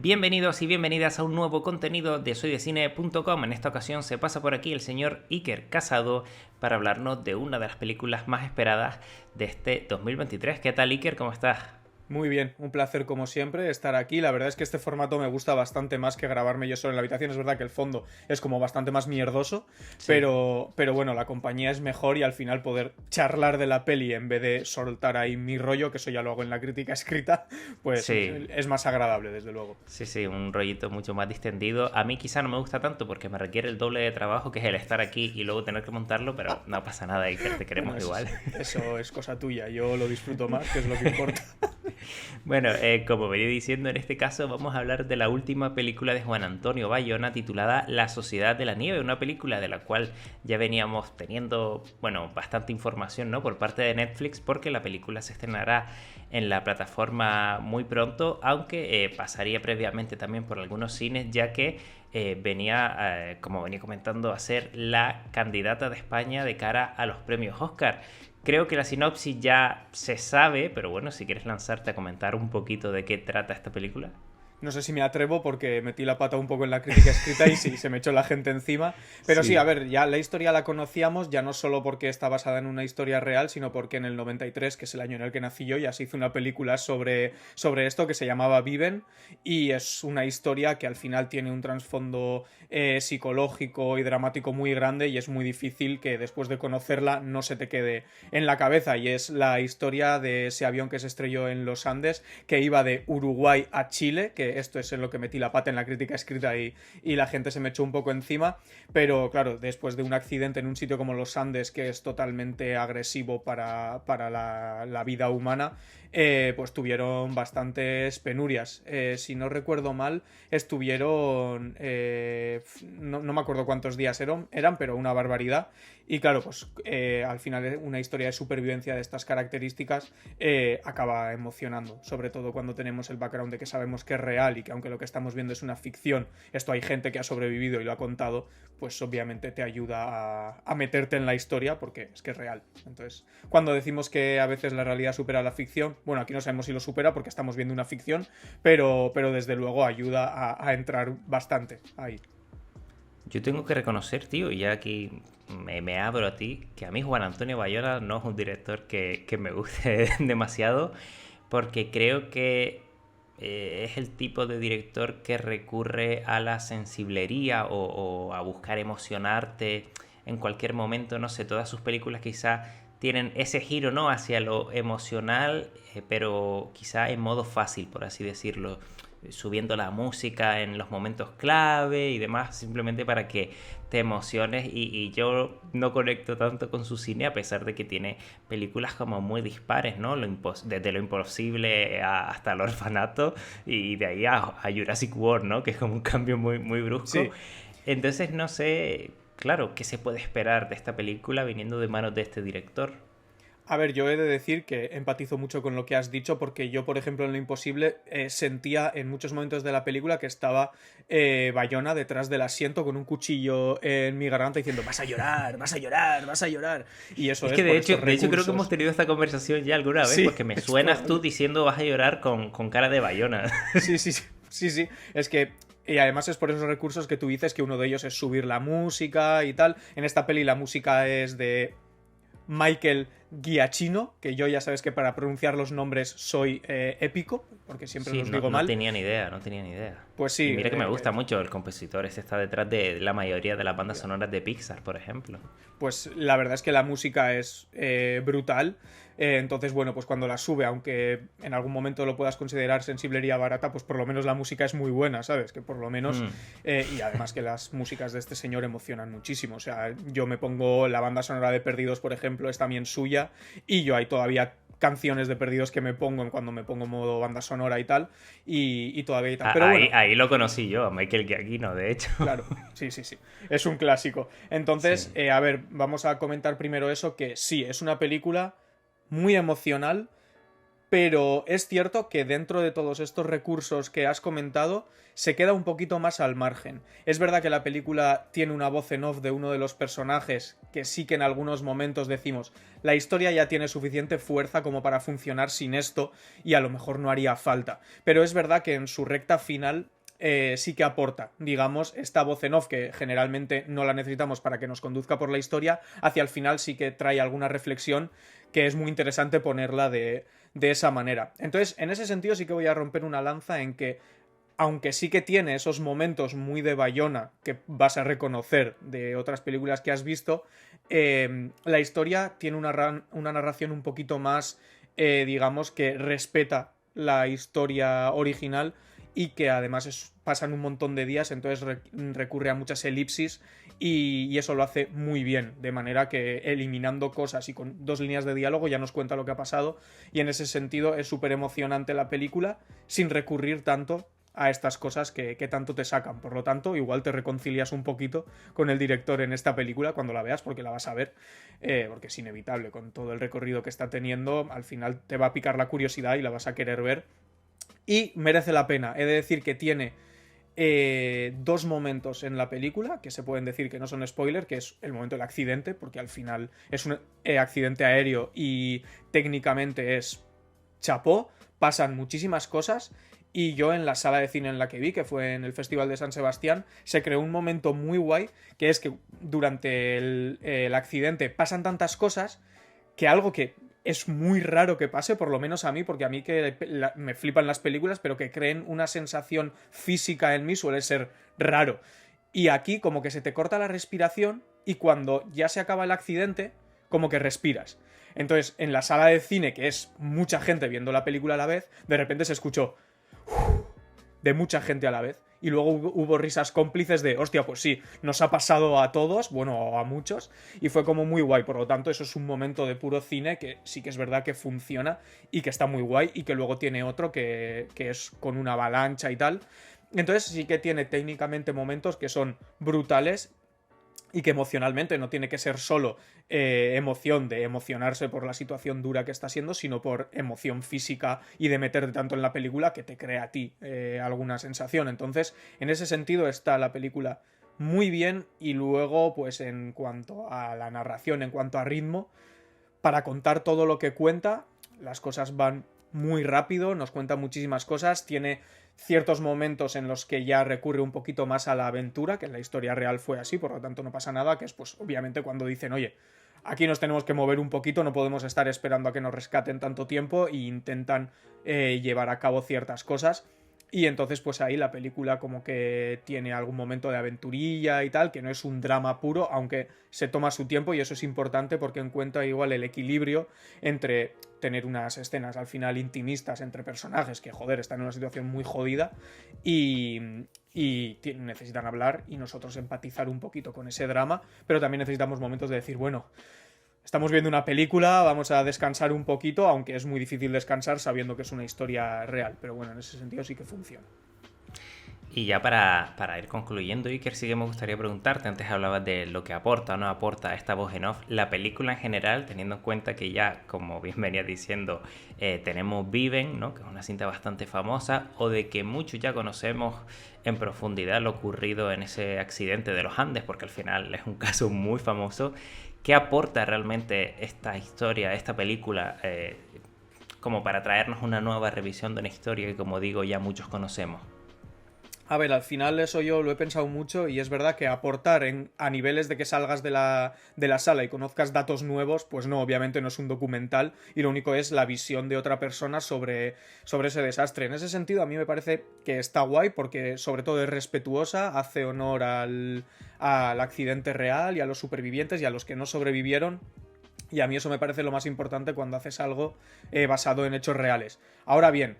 Bienvenidos y bienvenidas a un nuevo contenido de soydecine.com. En esta ocasión se pasa por aquí el señor Iker Casado para hablarnos de una de las películas más esperadas de este 2023. ¿Qué tal, Iker? ¿Cómo estás? Muy bien, un placer como siempre estar aquí. La verdad es que este formato me gusta bastante más que grabarme yo solo en la habitación. Es verdad que el fondo es como bastante más mierdoso, Sí. pero bueno, la compañía es mejor y al final poder charlar de la peli en vez de soltar ahí mi rollo, que eso ya lo hago en la crítica escrita, pues Sí, es más agradable, desde luego. sí, un rollito mucho más distendido. A mí quizá no me gusta tanto porque me requiere el doble de trabajo, que es el estar aquí y luego tener que montarlo, pero no pasa nada, Iker, te Bueno, queremos igual. eso es cosa tuya, yo lo disfruto más, que es lo que importa. Bueno, como venía diciendo, en este caso vamos a hablar de la última película de Juan Antonio Bayona titulada La Sociedad de la Nieve, una película de la cual ya veníamos teniendo, bueno, bastante información, ¿no? Por parte de Netflix, porque la película se estrenará en la plataforma muy pronto, aunque pasaría previamente también por algunos cines, ya que venía, como venía comentando, a ser la candidata de España de cara a los premios Oscar. Creo que la sinopsis ya se sabe, pero bueno, si quieres lanzarte a comentar un poquito de qué trata esta película. No sé si me atrevo porque metí la pata un poco en la crítica escrita y sí, se me echó la gente encima. Pero sí, a Sí. ver, ya la historia la conocíamos, ya no solo porque está basada en una historia real, sino porque en el 93, que es el año en el que nací yo, ya se hizo una película sobre esto que se llamaba Viven, y es una historia que al final tiene un trasfondo psicológico y dramático muy grande y es muy difícil que después de conocerla no se te quede en la cabeza, y es la historia de ese avión que se estrelló en los Andes, que iba de Uruguay a Chile, que esto es en lo que metí la pata en la crítica escrita y la gente se me echó un poco encima, pero claro, después de un accidente en un sitio como los Andes, que es totalmente agresivo para la vida humana, pues tuvieron bastantes penurias. Si no recuerdo mal, estuvieron, no me acuerdo cuántos días eran, pero una barbaridad. Y claro, pues al final una historia de supervivencia de estas características acaba emocionando, sobre todo cuando tenemos el background de que sabemos que es real y que aunque lo que estamos viendo es una ficción, esto hay gente que ha sobrevivido y lo ha contado, pues obviamente te ayuda a meterte en la historia porque es que es real. Entonces, cuando decimos que a veces la realidad supera la ficción, bueno, aquí no sabemos si lo supera porque estamos viendo una ficción, pero desde luego ayuda a entrar bastante ahí. Yo tengo que reconocer, tío, y ya aquí me abro a ti, que a mí Juan Antonio Bayona no es un director que me guste demasiado, porque creo que es el tipo de director que recurre a la sensiblería o a buscar emocionarte en cualquier momento. No sé, todas sus películas quizá tienen ese giro, ¿no?, hacia lo emocional, pero quizá en modo fácil, por así decirlo, subiendo la música en los momentos clave y demás, simplemente para que te emociones. Y yo no conecto tanto con su cine, a pesar de que tiene películas como muy dispares, ¿no? Desde Lo Imposible hasta El Orfanato, y de ahí a Jurassic World, ¿no? Que es como un cambio muy brusco. Sí. Entonces no sé, claro, qué se puede esperar de esta película viniendo de manos de este director. A ver, yo he de decir que empatizo mucho con lo que has dicho porque yo, por ejemplo, en Lo Imposible sentía en muchos momentos de la película que estaba Bayona detrás del asiento con un cuchillo en mi garganta diciendo vas a llorar, vas a llorar, vas a llorar. Y eso Es es que por de estos hecho creo que hemos recursos. tenido esta conversación ya alguna vez, Sí, porque me es suenas tú probable. diciendo vas a llorar con cara de Bayona. Sí, sí, sí, sí, sí. Es que... Y además es por esos recursos que tú dices que uno de ellos es subir la música y tal. En esta peli la música es de Michael Giacchino, que yo ya sabes que para pronunciar los nombres soy épico, porque siempre Sí, los no, digo no mal. tenía ni idea, no tenía ni idea. Pues Y sí, mira que me gusta mucho el compositor, este está detrás de la mayoría de las bandas sonoras de Pixar, por ejemplo. pues la verdad es que la música es brutal. Entonces, bueno, pues cuando la sube, aunque en algún momento lo puedas considerar sensiblería barata, pues por lo menos la música es muy buena, ¿sabes? Que por lo menos... Mm. y además que las músicas de este señor emocionan muchísimo. O sea, yo me pongo la banda sonora de Perdidos, por ejemplo, es también suya, y yo hay todavía canciones de Perdidos que me pongo en cuando me pongo modo banda sonora y tal, y todavía y tal. Pero Ahí, bueno, ahí lo conocí yo, a Michael Giacchino, de hecho. claro, sí, sí, sí. Es un clásico. Entonces, Sí. a ver, vamos a comentar primero eso, que sí, es una película muy emocional, Pero es cierto que dentro de todos estos recursos que has comentado, se queda un poquito más al margen. Es verdad que la película tiene una voz en off de uno de los personajes que sí que en algunos momentos decimos, la historia ya tiene suficiente fuerza como para funcionar sin esto y a lo mejor no haría falta. Pero es verdad que en su recta final sí que aporta, digamos, esta voz en off que generalmente no la necesitamos para que nos conduzca por la historia, hacia el final sí que trae alguna reflexión que es muy interesante ponerla de esa manera. Entonces, en ese sentido sí que voy a romper una lanza en que, aunque sí que tiene esos momentos muy de Bayona que vas a reconocer de otras películas que has visto, la historia tiene una narración un poquito más, digamos, que respeta la historia original y que además pasan un montón de días, entonces recurre a muchas elipsis y eso lo hace muy bien, de manera que eliminando cosas y con 2 líneas de diálogo ya nos cuenta lo que ha pasado y en ese sentido es súper emocionante la película sin recurrir tanto a estas cosas que tanto te sacan. Por lo tanto, igual te reconcilias un poquito con el director en esta película cuando la veas, porque la vas a ver, porque es inevitable, con todo el recorrido que está teniendo, al final te va a picar la curiosidad y la vas a querer ver. Y merece la pena. He de decir que tiene 2 momentos en la película que se pueden decir que no son spoiler, que es el momento del accidente, porque al final es un accidente aéreo y técnicamente es chapó, pasan muchísimas cosas y yo en la sala de cine en la que vi, que fue en el Festival de San Sebastián, se creó un momento muy guay, que es que durante el accidente pasan tantas cosas que algo que es muy raro que pase, por lo menos a mí, porque a mí que me flipan las películas, pero que creen una sensación física en mí suele ser raro. Y aquí como que se te corta la respiración y cuando ya se acaba el accidente, como que respiras. Entonces, en la sala de cine, que es mucha gente viendo la película a la vez, de repente se escuchó de mucha gente a la vez. Y luego hubo risas cómplices de, hostia, pues sí, nos ha pasado a todos, bueno, a muchos, y fue como muy guay. Por lo tanto, eso es un momento de puro cine que sí que es verdad que funciona y que está muy guay, y que luego tiene otro que es con una avalancha y tal. Entonces sí que tiene técnicamente momentos que son brutales y que emocionalmente no tiene que ser solo emoción de emocionarse por la situación dura que está siendo, sino por emoción física y de meterte tanto en la película que te crea a ti alguna sensación. Entonces, en ese sentido está la película muy bien y luego, pues en cuanto a la narración, en cuanto a ritmo, para contar todo lo que cuenta, las cosas van muy rápido, nos cuenta muchísimas cosas, tiene ciertos momentos en los que ya recurre un poquito más a la aventura, que en la historia real fue así, por lo tanto no pasa nada, que es pues obviamente cuando dicen, oye, aquí nos tenemos que mover un poquito, no podemos estar esperando a que nos rescaten tanto tiempo e intentan llevar a cabo ciertas cosas. Y entonces pues ahí la película como que tiene algún momento de aventurilla y tal, que no es un drama puro, aunque se toma su tiempo y eso es importante porque encuentra igual el equilibrio entre tener unas escenas al final intimistas entre personajes que joder están en una situación muy jodida y necesitan hablar y nosotros empatizar un poquito con ese drama, pero también necesitamos momentos de decir, bueno, estamos viendo una película, vamos a descansar un poquito, aunque es muy difícil descansar sabiendo que es una historia real. Pero bueno, en ese sentido sí que funciona. Y ya para ir concluyendo, Iker, sí que me gustaría preguntarte, antes hablabas de lo que aporta o no aporta esta voz en off, la película en general, teniendo en cuenta que ya, como bien venías diciendo, tenemos Viven, ¿no? Que es una cinta bastante famosa, o de que muchos ya conocemos en profundidad lo ocurrido en ese accidente de los Andes, porque al final es un caso muy famoso. ¿Qué aporta realmente esta historia, esta película, como para traernos una nueva revisión de una historia que, como digo, ya muchos conocemos? A ver, al final eso yo lo he pensado mucho y es verdad que aportar a niveles de que salgas de la sala y conozcas datos nuevos, pues no, obviamente no es un documental y lo único es la visión de otra persona sobre ese desastre. En ese sentido a mí me parece que está guay porque sobre todo es respetuosa, hace honor al accidente real y a los supervivientes y a los que no sobrevivieron. Y a mí eso me parece lo más importante cuando haces algo basado en hechos reales. Ahora bien,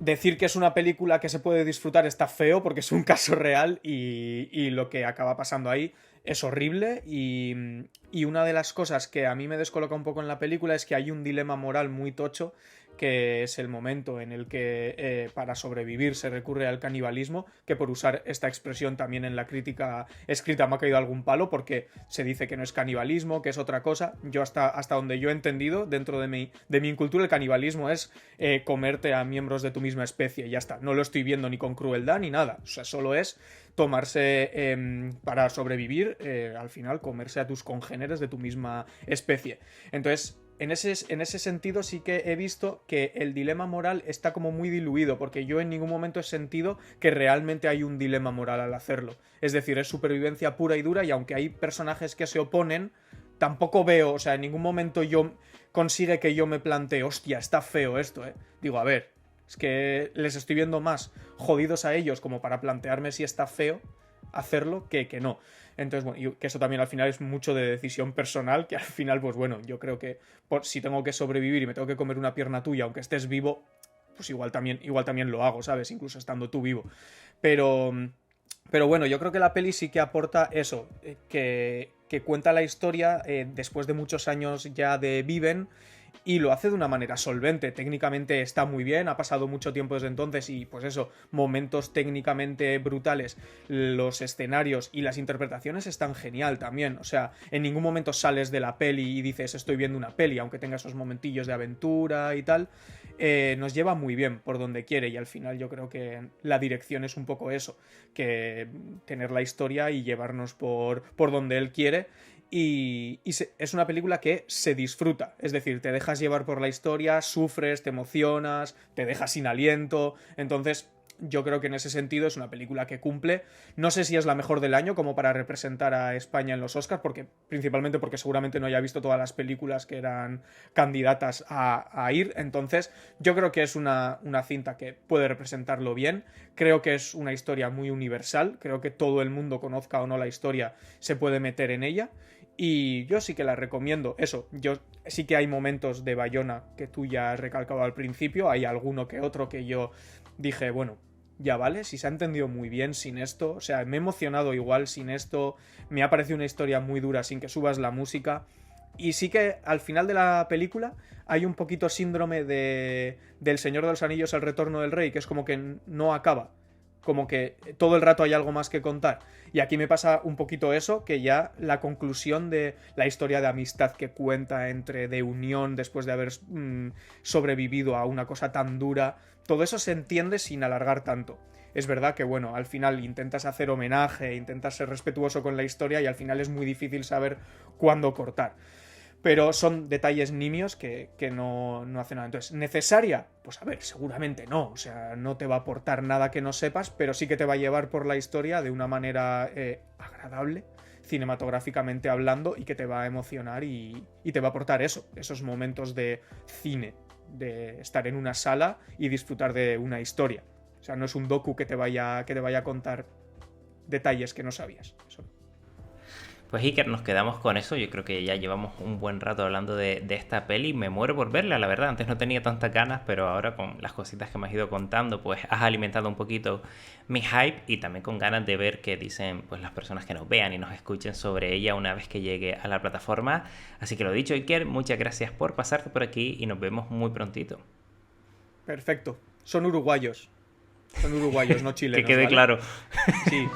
decir que es una película que se puede disfrutar está feo porque es un caso real y lo que acaba pasando ahí es horrible y una de las cosas que a mí me descoloca un poco en la película es que hay un dilema moral muy tocho que es el momento en el que para sobrevivir se recurre al canibalismo, que por usar esta expresión también en la crítica escrita me ha caído algún palo, porque se dice que no es canibalismo, que es otra cosa. Yo hasta donde yo he entendido, dentro de mi incultura, el canibalismo es comerte a miembros de tu misma especie, y ya está. No lo estoy viendo ni con crueldad ni nada, o sea, solo es tomarse para sobrevivir, al final comerse a tus congéneres de tu misma especie. Entonces, en ese sentido sí que he visto que el dilema moral está como muy diluido, porque yo en ningún momento he sentido que realmente hay un dilema moral al hacerlo. Es decir, es supervivencia pura y dura, y aunque hay personajes que se oponen, tampoco veo, o sea, en ningún momento yo consigue que yo me plantee, hostia, está feo esto, ¿eh? Digo, a ver, es que les estoy viendo más jodidos a ellos como para plantearme si está feo hacerlo que no. Entonces, bueno, y que eso también al final es mucho de decisión personal, que al final, pues bueno, yo creo que si tengo que sobrevivir y me tengo que comer una pierna tuya, aunque estés vivo, pues igual también lo hago, ¿sabes? Incluso estando tú vivo. Pero bueno, yo creo que la peli sí que aporta eso, que cuenta la historia después de muchos años ya de Viven, y lo hace de una manera solvente. Técnicamente está muy bien, ha pasado mucho tiempo desde entonces y pues eso, momentos técnicamente brutales, los escenarios y las interpretaciones están genial también. O sea, en ningún momento sales de la peli y dices estoy viendo una peli, aunque tenga esos momentillos de aventura y tal. Nos lleva muy bien por donde quiere, y al final yo creo que la dirección es un poco eso, que tener la historia y llevarnos por donde él quiere. Y es una película que se disfruta, es decir, te dejas llevar por la historia, sufres, te emocionas, te dejas sin aliento. Entonces yo creo que en ese sentido es una película que cumple. No sé si es la mejor del año como para representar a España en los Oscars, principalmente porque seguramente no haya visto todas las películas que eran candidatas a ir. Entonces yo creo que es una cinta que puede representarlo bien. Creo que es una historia muy universal, creo que todo el mundo, conozca o no la historia, se puede meter en ella. Y yo sí que la recomiendo. Eso, yo sí que hay momentos de Bayona que tú ya has recalcado al principio. Hay alguno que otro que yo dije, bueno, ya vale, si se ha entendido muy bien sin esto. O sea, me he emocionado igual sin esto. Me ha parecido una historia muy dura sin que subas la música. Y sí que al final de la película hay un poquito síndrome del Señor de los Anillos, El Retorno del Rey, que es como que no acaba. Como que todo el rato hay algo más que contar. Y aquí me pasa un poquito eso, que ya la conclusión de la historia de amistad que cuenta de unión después de haber sobrevivido a una cosa tan dura, todo eso se entiende sin alargar tanto. Es verdad que, bueno, al final intentas hacer homenaje, intentas ser respetuoso con la historia, y al final es muy difícil saber cuándo cortar. Pero son detalles nimios que no hacen nada. Entonces, ¿necesaria? Pues a ver, seguramente no. O sea, no te va a aportar nada que no sepas, pero sí que te va a llevar por la historia de una manera agradable, cinematográficamente hablando, y que te va a emocionar y te va a aportar esos momentos de cine, de estar en una sala y disfrutar de una historia. O sea, no es un docu que te vaya a contar detalles que no sabías. Eso. Pues Iker, nos quedamos con eso. Yo creo que ya llevamos un buen rato hablando de esta peli. Me muero por verla, la verdad. Antes no tenía tantas ganas, pero ahora con las cositas que me has ido contando, pues has alimentado un poquito mi hype, y también con ganas de ver qué dicen pues las personas que nos vean y nos escuchen sobre ella una vez que llegue a la plataforma. Así que lo dicho, Iker, muchas gracias por pasarte por aquí y nos vemos muy prontito. Perfecto. Son uruguayos, no chilenos. Que quede ¿vale? claro. Sí.